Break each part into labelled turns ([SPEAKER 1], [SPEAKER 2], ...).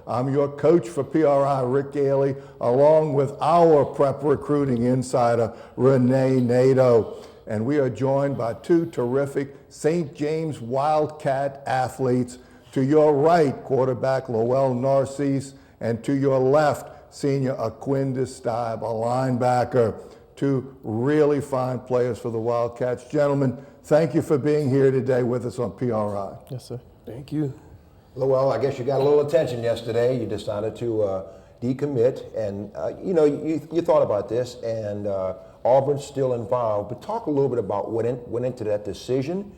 [SPEAKER 1] I'm your coach for PRI, Rick Gailey, along with our prep recruiting insider, Renee Nato. And we are joined by two terrific St. James Wildcat athletes. To your right, quarterback Lowell Narcisse, and to your left, senior Aquindas Steib, a linebacker. Two really fine players for the Wildcats. Gentlemen, thank you for being here today with us on PRI.
[SPEAKER 2] Yes, sir. Thank you.
[SPEAKER 3] Lowell, I guess you got a little attention yesterday. You decided to decommit, and you thought about this, and Auburn's still involved. But talk a little bit about what went into that decision,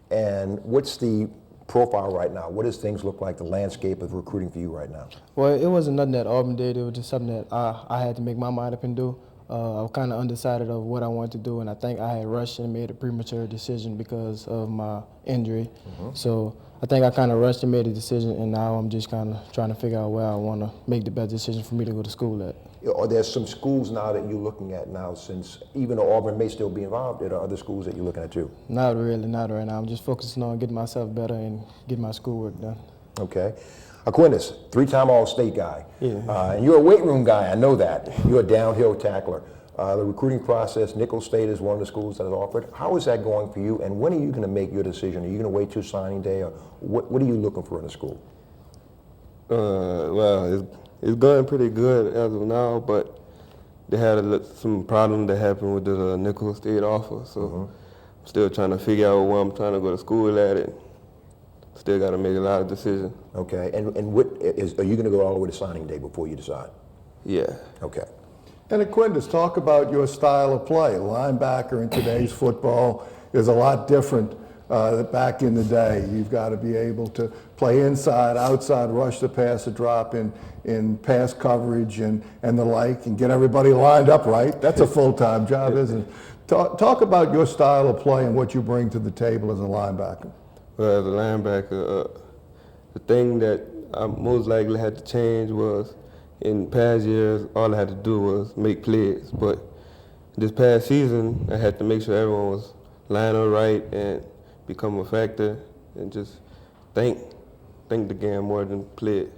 [SPEAKER 3] and what's the profile right now? What does things look like, the landscape of recruiting for you right now?
[SPEAKER 2] Well, it wasn't nothing that Auburn did. It was just something that I had to make my mind up and do. I was kind of undecided of what I wanted to do, and I think I had rushed and made a premature decision because of my injury. So I think I kind of rushed and made a decision, and now I'm just kind of trying to figure out where I want to make the best decision for me to go to school at.
[SPEAKER 3] Are there some schools now that you're looking at now, since even though Auburn may still be involved, there are other schools that you're looking at too?
[SPEAKER 2] Not really, not right now. I'm just focusing on getting myself better and getting my schoolwork done.
[SPEAKER 3] Okay. Aquindas, three-time All-State guy.
[SPEAKER 2] Yeah.
[SPEAKER 3] And you're a weight room guy, I know that. You're a downhill tackler. The recruiting process, Nicholls State is one of the schools that is offered. How is that going for you, and when are you going to make your decision? Are you going to wait till signing day, or what are you looking for in a school?
[SPEAKER 4] Well, it's going pretty good as of now, but they had some problems that happened with the Nicholls State offer, so I'm still trying to figure out where I'm trying to go to school at it. Still got to make a lot of decisions.
[SPEAKER 3] Okay, and are you going to go all the way to signing day before you decide?
[SPEAKER 4] Yeah.
[SPEAKER 3] Okay.
[SPEAKER 1] And Aquindas, talk about your style of play. Linebacker in today's football is a lot different back in the day. You've got to be able to play inside, outside, rush the passer, drop in pass coverage and the like, and get everybody lined up right. That's a full-time job, isn't it? Talk about your style of play and what you bring to the table as a linebacker.
[SPEAKER 4] Well, as a linebacker, the thing that I most likely had to change was, in past years, all I had to do was make plays. But this past season, I had to make sure everyone was lined up right and become a factor and just think the game more than play it.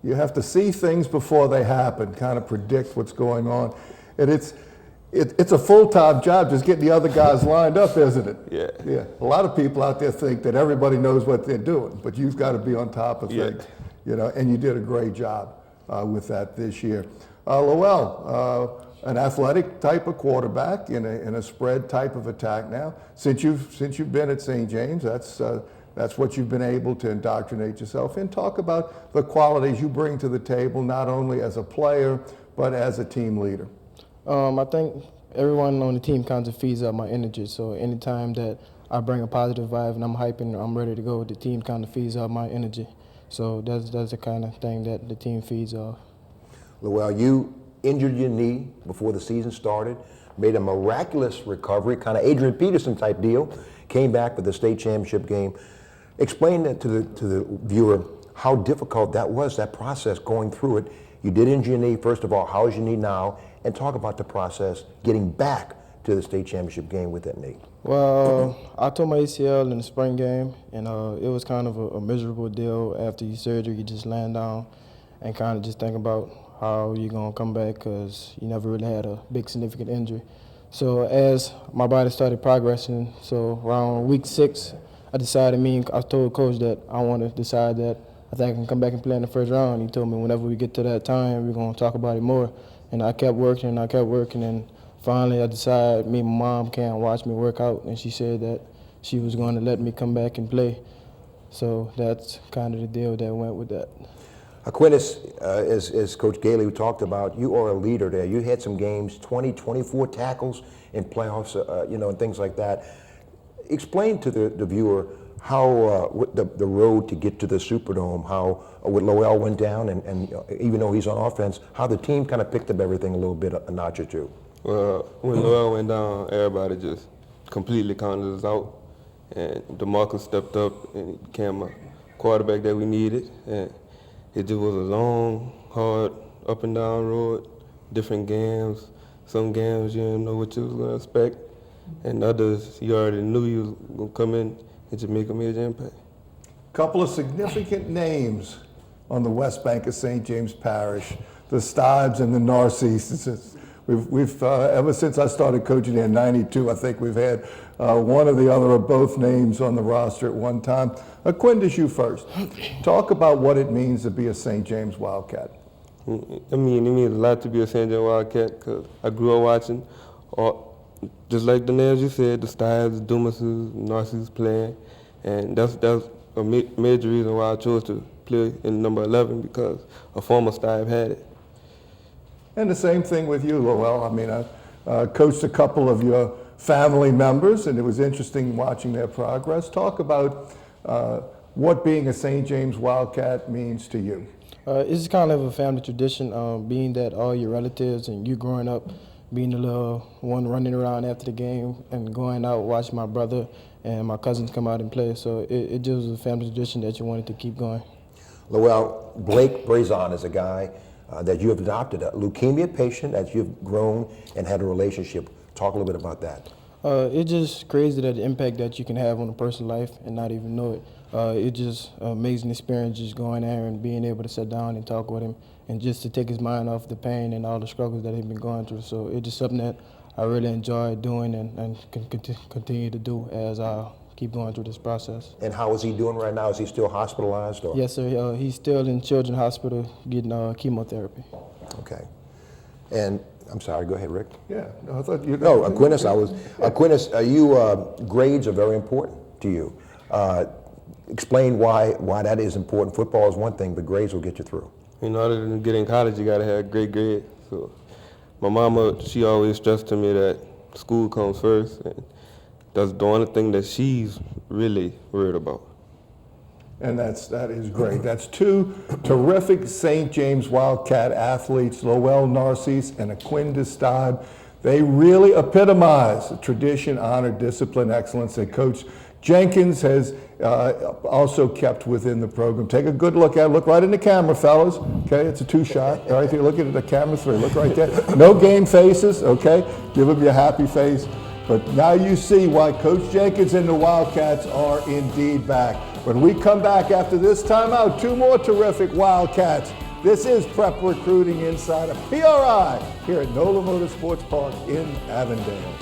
[SPEAKER 1] You have to see things before they happen, kind of predict what's going on. And it's a full-time job just getting the other guys lined up, isn't it?
[SPEAKER 4] Yeah.
[SPEAKER 1] Yeah. A lot of people out there think that everybody knows what they're doing, but you've got to be on top of things, and you did a great job with that this year. Lowell, an athletic type of quarterback in a spread type of attack now. Since you've been at St. James, that's what you've been able to indoctrinate yourself in. Talk about the qualities you bring to the table, not only as a player, but as a team leader.
[SPEAKER 2] I think everyone on the team kind of feeds up my energy. So anytime that I bring a positive vibe and I'm hyping, I'm ready to go, the team kind of feeds up my energy. So that's the kind of thing that the team feeds off.
[SPEAKER 3] Lowell, you injured your knee before the season started, made a miraculous recovery, kind of Adrian Peterson type deal, came back for the state championship game. Explain that to the viewer how difficult that was, that process going through it. You did injure your knee. First of all, how is your knee now? And talk about the process getting back to the state championship game with that knee.
[SPEAKER 2] Well, I tore my ACL in the spring game, and it was kind of a miserable deal. After your surgery, you just laying down and kind of just think about how you're going to come back, because you never really had a big significant injury. So as my body started progressing, so around week 6, I told Coach that I want to decide that I think I can come back and play in the first round. He told me whenever we get to that time, we're going to talk about it more. And I kept working, and finally I decided me and my mom can't watch me work out, and she said that she was going to let me come back and play. So that's kind of the deal that went with that.
[SPEAKER 3] Aquindas, as Coach Gailey talked about, you are a leader there. You had some games, 20, 24 tackles in playoffs, and things like that. Explain to the viewer how the road to get to the Superdome, how what Lowell went down, and even though he's on offense, how the team kind of picked up everything a little bit, a notch or two.
[SPEAKER 4] Well, when Lowell went down, everybody just completely counted us out, and DeMarcus stepped up and he became a quarterback that we needed. And it just was a long, hard, up and down road, different games. Some games you didn't know what you was going to expect, and others you already knew you was going to come in and just make a major impact.
[SPEAKER 1] Couple of significant names on the west bank of St. James Parish, the Steibs and the Narcisses. We've ever since I started coaching in '92, I think we've had one or the other or both names on the roster at one time. Aquindas, you first. Talk about what it means to be a St. James Wildcat.
[SPEAKER 4] I mean, it means a lot to be a St. James Wildcat because I grew up watching, just like the names you said, the Steibs, Dumases, Narcissus playing, and that's a major reason why I chose to play in number 11 because a former Steib had it.
[SPEAKER 1] And the same thing with you, Lowell. I mean, I coached a couple of your family members, and it was interesting watching their progress. Talk about what being a St. James Wildcat means to you.
[SPEAKER 2] It's kind of a family tradition, being that all your relatives and you growing up, being the little one running around after the game and going out watching my brother and my cousins come out and play. So it just was a family tradition that you wanted to keep going.
[SPEAKER 3] Lowell, Blake Brazon is a guy that you have adopted, a leukemia patient that you've grown and had a relationship. Talk a little bit about that.
[SPEAKER 2] It's just crazy that the impact that you can have on a person's life and not even know it. It's just an amazing experience just going there and being able to sit down and talk with him and just to take his mind off the pain and all the struggles that he's been going through. So it's just something that I really enjoy doing and can continue to do as I keep going through this process.
[SPEAKER 3] And how is he doing right now? Is he still hospitalized? Or?
[SPEAKER 2] Yes, sir. He's still in Children's Hospital getting chemotherapy.
[SPEAKER 3] Okay. And I'm sorry, go ahead, Rick.
[SPEAKER 1] Yeah, no, I thought you.
[SPEAKER 3] No, Aquindas, grades are very important to you. Explain why that is important. Football is one thing, but grades will get you through.
[SPEAKER 4] In order to get in college, you gotta have a great grade. So my mama, she always stressed to me that school comes first, and that's the only thing that she's really worried about.
[SPEAKER 1] And that is great. That's two terrific St. James Wildcat athletes, Lowell Narcisse and Aquindas Steib. They really epitomize tradition, honor, discipline, excellence that Coach Jenkins has also kept within the program. Take a good look at it. Look right in the camera, fellas. Okay, it's a two-shot. Right there, look at the camera three. Look right there. No game faces, okay? Give them your happy face. But now you see why Coach Jenkins and the Wildcats are indeed back. When we come back after this timeout, two more terrific Wildcats. This is Prep Recruiting Inside of PRI here at NOLA Motorsports Park in Avondale.